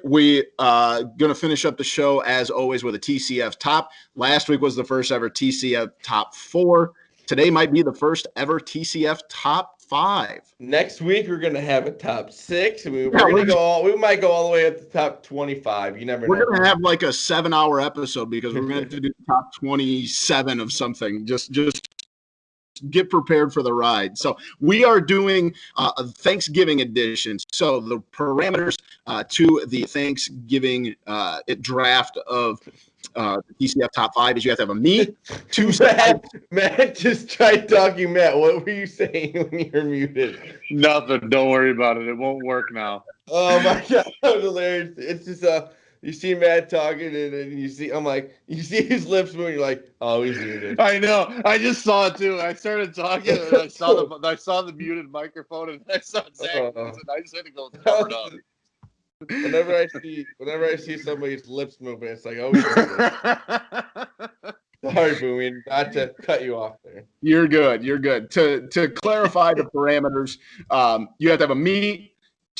We going to finish up the show as always with a TCF top. Last week was the first ever TCF top 4. Today might be the first ever TCF top 5. Next week we're gonna have a top 6, and we might go all the way up to top 25. You never know. We're gonna have like a 7-hour episode because we're gonna have to do top 27 of something. Just get prepared for the ride. So we are doing a Thanksgiving edition. So the parameters to the Thanksgiving draft of the TCF top 5 is you have to have a meat, 2 sides. Matt just tried talking. Matt, what were you saying when you're muted? Nothing. Don't worry about it. It won't work now. Oh my god, that was hilarious. It's just you see Matt talking, and then you see his lips moving. You're like, oh, he's muted. I know. I just saw it too. I started talking, and I saw the muted microphone, and I saw exactly. I just had to go cover it up. Whenever I see somebody's lips moving, it's like, oh, he's muted. Sorry, Boomy, not to cut you off there. You're good. You're good. To clarify the parameters, you have to have a meat,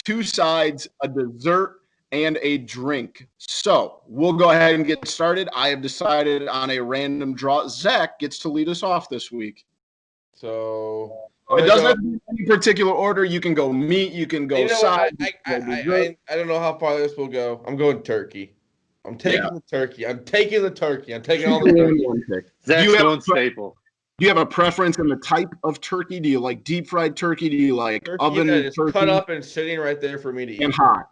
2 sides, a dessert, and a drink. So we'll go ahead and get started. I have decided on a random draw. Zach gets to lead us off this week. So it doesn't have to be in any particular order. You can go meat. You can go side. I don't know how far this will go. I'm going turkey. I'm taking the turkey. I'm taking the turkey. I'm taking all the turkey. Zach's going staple. Do you have a preference in the type of turkey? Do you like deep fried turkey? Do you like oven turkey? Cut up and sitting right there for me to eat. And hot.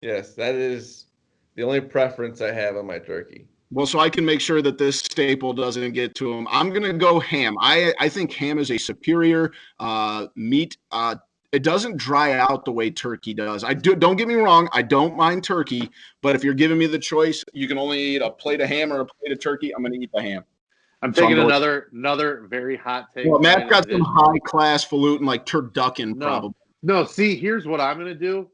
Yes, that is the only preference I have on my turkey. Well, so I can make sure that this staple doesn't get to him. I'm going to go ham. I think ham is a superior meat. It doesn't dry out the way turkey does. Don't get me wrong. I don't mind turkey, but if you're giving me the choice, you can only eat a plate of ham or a plate of turkey. I'm going to eat the ham. I'm taking another very hot take. Well, Matt's got some high class falutin like turducken, probably. No, see, here's what I'm going to do.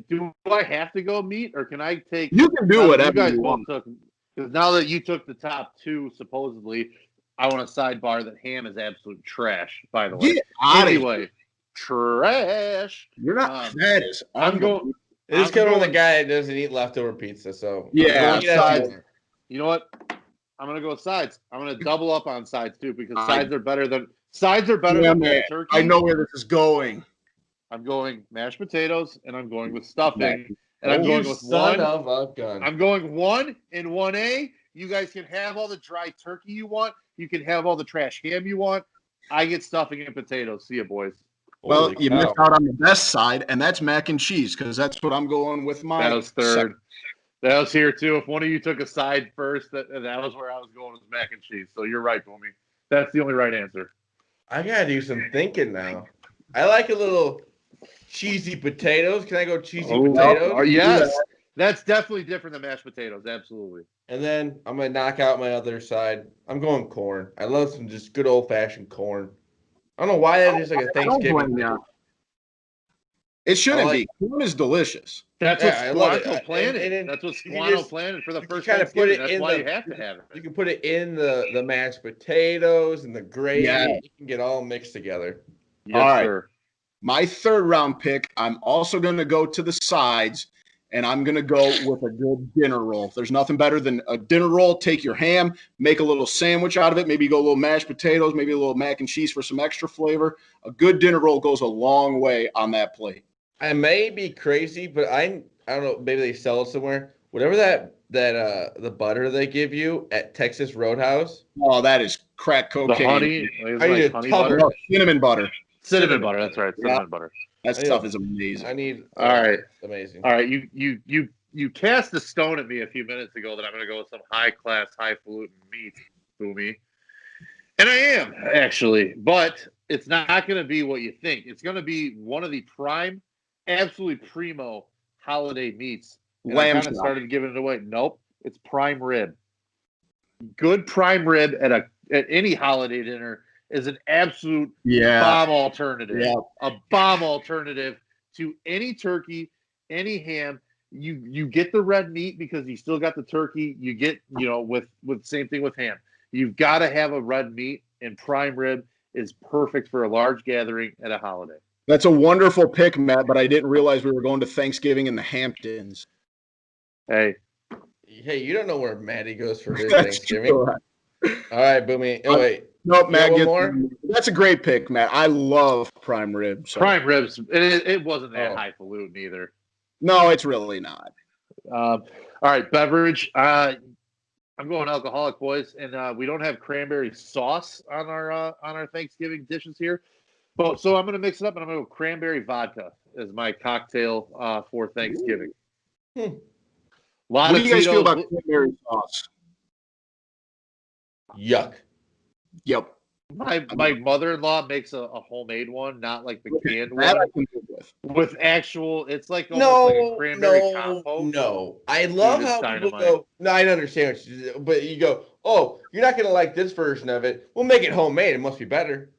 Do I have to go meat, or can I take? You can do whatever you want. Because now that you took the top 2, supposedly, I want to sidebar that ham is absolute trash. By the way, anyway, trash. You're not. That is. I'm going. It is coming from the guy that doesn't eat leftover pizza. So yeah, sides. You know what? I'm gonna go sides. I'm gonna double up on sides too because sides are better than turkey. I know where this is going. I'm going mashed potatoes, and I'm going with stuffing, and I'm going with one. Of a gun. I'm going 1 and 1A. You guys can have all the dry turkey you want. You can have all the trash ham you want. I get stuffing and potatoes. See you, boys. Well, you missed out on the best side, and that's mac and cheese because that's what I'm going with. That was third. That was here too. If one of you took a side first, that was where I was going with mac and cheese. So you're right, Boomy. That's the only right answer. I gotta do some thinking now. I like a little cheesy potatoes. Can I go cheesy potatoes? Yes. That's definitely different than mashed potatoes. Absolutely. And then I'm going to knock out my other side. I'm going corn. I love some just good old-fashioned corn. I don't know why that is like a Thanksgiving. It shouldn't be. Corn is delicious. That's what Squanto planted. That's what Squanto planted for the first Thanksgiving. That's why you have to have it. You can put it in the mashed potatoes and the gravy. Yeah. You can get all mixed together. Yes, all right. Sir. My 3rd round pick, I'm also going to go to the sides, and I'm going to go with a good dinner roll. There's nothing better than a dinner roll. Take your ham, make a little sandwich out of it. Maybe go a little mashed potatoes, maybe a little mac and cheese for some extra flavor. A good dinner roll goes a long way on that plate. I may be crazy, but I don't know. Maybe they sell it somewhere. Whatever the butter they give you at Texas Roadhouse. Oh, that is crack cocaine. The honey butter. Oh, cinnamon butter. Cinnamon butter. That's right. Cinnamon butter. That stuff is amazing. All right. Amazing. All right. You cast a stone at me a few minutes ago that I'm going to go with some high class, highfalutin meat, Boomy. And I am actually, but it's not going to be what you think. It's going to be one of the prime, absolutely primo holiday meats. And I kind of started giving it away. Nope, it's prime rib. Good prime rib at any holiday dinner is an absolute bomb alternative. Yeah. A bomb alternative to any turkey, any ham. You get the red meat because you still got the turkey. You get, with same thing with ham. You've got to have a red meat, and prime rib is perfect for a large gathering at a holiday. That's a wonderful pick, Matt, but I didn't realize we were going to Thanksgiving in the Hamptons. Hey, you don't know where Maddie goes for his That's Thanksgiving. true. All right, Boomy. Oh, wait. Nope, You Matt. got one more? That's a great pick, Matt. I love prime rib. So. prime ribs. It wasn't that Oh. highfalutin either. No, it's really not. All right, beverage. I'm going alcoholic, boys, and we don't have cranberry sauce on our Thanksgiving dishes here. But so I'm going to mix it up, and I'm going to go cranberry vodka as my cocktail for Thanksgiving. Hmm. What do you guys feel about cranberry sauce? Yuck. Yep. My mother-in-law makes a homemade one, not like the canned That one. I can live With actual, it's like almost like a cranberry compote. No. I love Dude, how it's people dynamite. go, no, I understand what you do, but you go, oh, you're not going to like this version of it. We'll make it homemade. It must be better.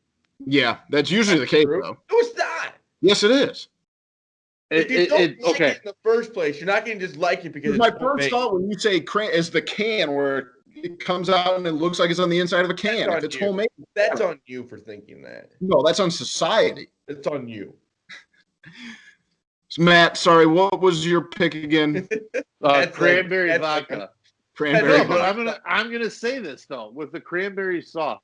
Yeah, that's usually the case, True. though. No, it's not. Yes, it is. If you don't like Okay. it in the first place, you're not going to just like it because My it's first homemade. thought when you say is the can where it comes out and it looks like it's on the inside of a can. That's If it's on you. homemade, That's on you for thinking that. no, that's on society. It's on you. Matt, sorry, what was your pick again? Cranberry vodka. Cranberry No, but vodka. I'm gonna say this though with the cranberry sauce.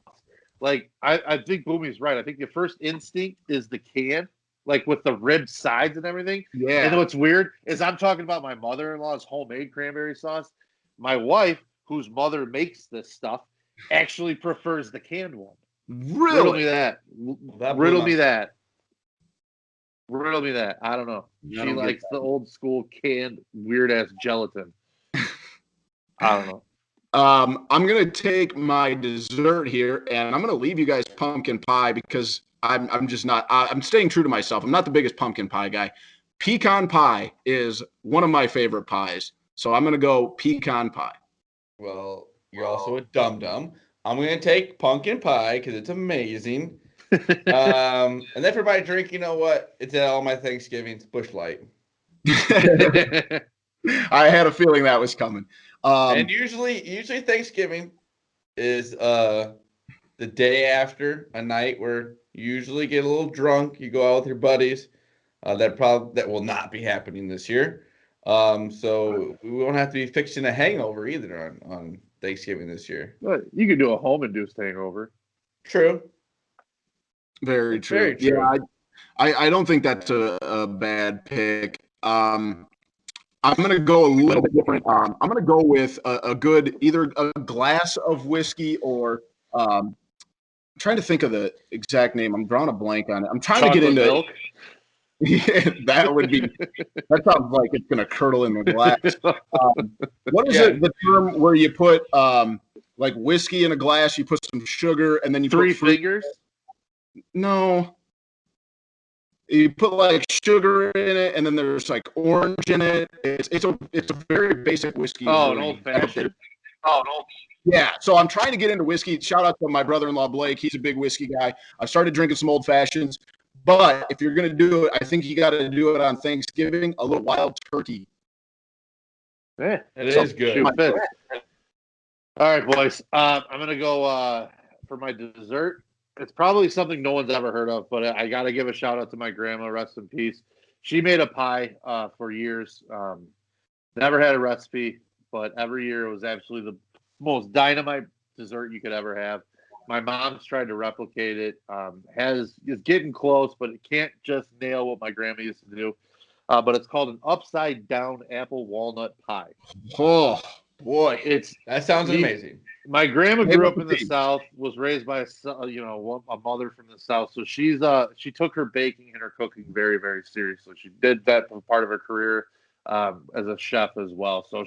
Like I think Boomy's right. I think the first instinct is the can, like with the rib sides and everything. Yeah. And what's weird is I'm talking about my mother-in-law's homemade cranberry sauce. My wife, whose mother makes this stuff, actually prefers the canned one. Riddle me Really? that. Riddle me that. Riddle me that. I don't know. I She don't get likes that. the old school canned weird ass gelatin. I don't know. I'm gonna take my dessert here, and I'm gonna leave you guys pumpkin pie because I'm just not. I'm staying true to myself. I'm not the biggest pumpkin pie guy. Pecan pie is one of my favorite pies, so I'm gonna go pecan pie. Well, you're also a dum-dum. I'm going to take pumpkin pie because it's amazing. And then for my drink, you know what? It's at all my Thanksgivings, Busch Light. I had a feeling that was coming. And usually Thanksgiving is the day after a night where you usually get a little drunk. You go out with your buddies. That will not be happening this year. So we won't have to be fixing a hangover either on Thanksgiving this year. You could do a home-induced hangover. True. Very That's true. very true. Yeah, I don't think that's a bad pick. I'm gonna go a little bit different. I'm gonna go with a good either a glass of whiskey or I'm trying to think of the exact name. I'm drawing a blank on it. I'm trying to get into milk. Yeah, that would be. That sounds like it's gonna curdle in the glass. What is it? The term where you put like whiskey in a glass, you put some sugar, and then you Three put fruit. fingers. No, you put like sugar in it, and then there's like orange in it. It's a very basic whiskey. Oh, an old fashioned. Yeah, so I'm trying to get into whiskey. Shout out to my brother-in-law Blake. He's a big whiskey guy. I started drinking some old fashions, but if you're gonna do it, I think you got to do it on Thanksgiving. A little wild turkey. Yeah, It is good. All right, boys. I'm gonna go for my dessert. It's probably something no one's ever heard of, but I got to give a shout out to my grandma. Rest in peace. She made a pie for years. Never had a recipe, but every year it was absolutely the most dynamite dessert you could ever have. My mom's tried to replicate it. Is getting close, but it can't just nail what my grandma used to do. But it's called an upside down apple walnut pie. Oh boy, That sounds amazing. My grandma grew up in the South, was raised by a mother from the South, so she took her baking and her cooking very, very seriously. She did that for part of her career as a chef as well. So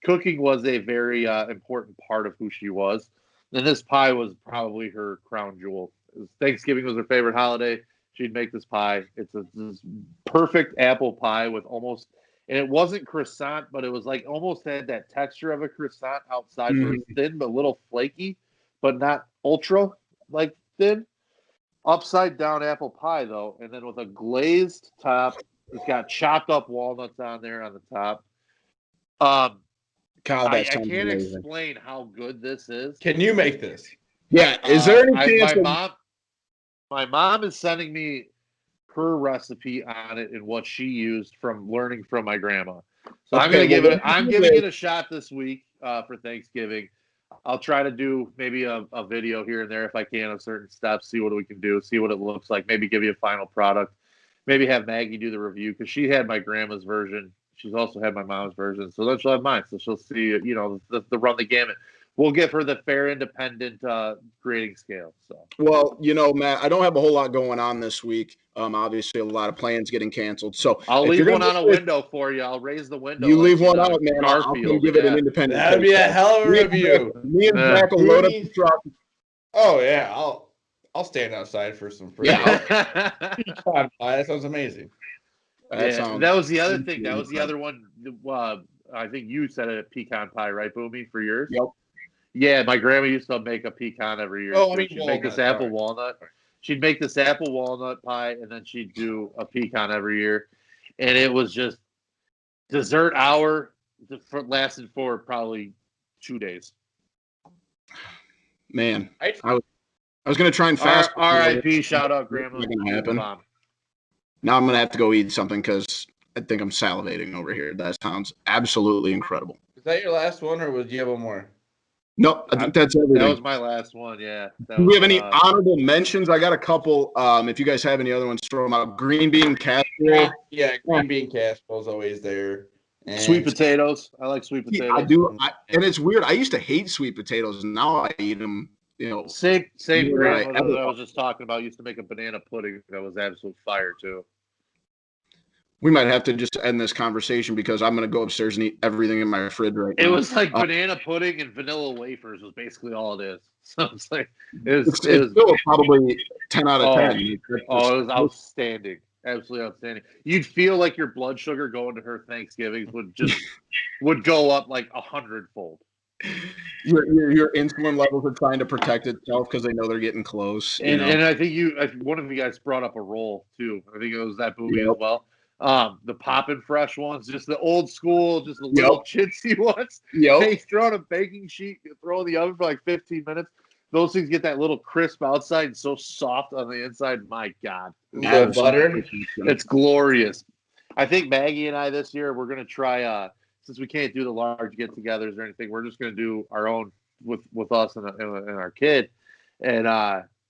cooking was a very important part of who she was, and this pie was probably her crown jewel. Thanksgiving was her favorite holiday. She'd make this pie. It's this perfect apple pie with almost. And it wasn't croissant, but it was like almost had that texture of a croissant outside, where it's thin but a little flaky, but not ultra like thin. Upside down apple pie though, and then with a glazed top. It's got chopped up walnuts on there on the top. I can't amazing. explain how good this is. Can you make this? Yeah, is there any chance? My mom is sending me her recipe on it and what she used from learning from my grandma. So I'm Okay, gonna give well, it. I'm giving it a shot this week for Thanksgiving. I'll try to do maybe a video here and there if I can of certain steps. See what we can do. See what it looks like. Maybe give you a final product. Maybe have Maggie do the review because she had my grandma's version. She's also had my mom's version, so then she'll have mine. So she'll see, you know, the run the gamut. We'll give her the fair, independent grading scale. So, well, you know, Matt, I don't have a whole lot going on this week. Obviously, a lot of plans getting canceled. So I'll if leave you're one gonna on a window for you. I'll raise the window. you like leave one out, man, I'll come Garfield. give it an independent. That'd be a taste. hell of a Me and review. Me and Yeah. Zach will load up the Boomy. truck. Oh yeah, I'll stand outside for some free. Yeah, That sounds amazing. That was the other thing. That was the other one. I think you said it, pecan pie, right, Boomy, for yours? Yep. Yeah, my grandma used to make a pecan every year. Oh, I mean she'd make this apple walnut. She'd make this apple walnut pie, and then she'd do a pecan every year, and it was just dessert hour lasted for probably 2 days. Man, I was gonna try and fast. R.I.P. Shout out, Grandma. Not gonna happen. Now I'm gonna have to go eat something because I think I'm salivating over here. That sounds absolutely incredible. Is that your last one, or would you have one more? Nope, I think that's everything. That was my last one. Yeah. Do we have any honorable mentions? I got a couple. If you guys have any other ones, throw them out. Green bean casserole. Yeah, green bean casserole is always there. And sweet potatoes. I like sweet potatoes. I do, and it's weird. I used to hate sweet potatoes, and now I eat them. You know, same grandmother right. that I was just talking about used to make a banana pudding that was absolute fire too. We might have to just end this conversation because I'm going to go upstairs and eat everything in my fridge right now. It was like banana pudding and vanilla wafers was basically all it is. So it's like it's still probably 10 out of 10. It was outstanding. Absolutely outstanding. You'd feel like your blood sugar going to her Thanksgivings would go up like 100-fold. Your insulin levels are trying to protect itself because they know they're getting close. And I think one of you guys brought up a roll too. I think it was that Boomy as well. The poppin' fresh ones, just the old school, just the little chintzy ones. Hey, throw on a baking sheet, throw in the oven for like 15 minutes. Those things get that little crisp outside and so soft on the inside. My God. Butter. It's glorious. I think Maggie and I this year, we're going to try, since we can't do the large get-togethers or anything, we're just going to do our own with us and our kid. And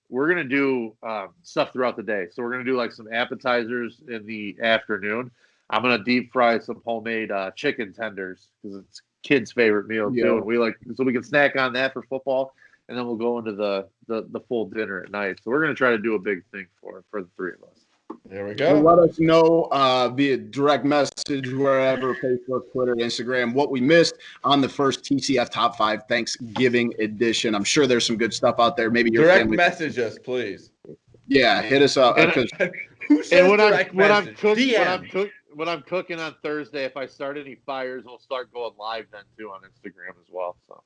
we're going to do stuff throughout the day. So we're going to do like some appetizers in the afternoon. I'm going to deep fry some homemade chicken tenders because it's kids' favorite meal too. And so we can snack on that for football. And then we'll go into the full dinner at night. So we're going to try to do a big thing for the three of us. There we go. Let us know via direct message, wherever, Facebook, Twitter, Instagram, what we missed on the first TCF Top 5 Thanksgiving edition. I'm sure there's some good stuff out there. Maybe your direct family. Message us, please. Yeah, hit us up. Who says direct message? When I'm cooking on Thursday, if I start any fires, we'll start going live then too on Instagram as well. So.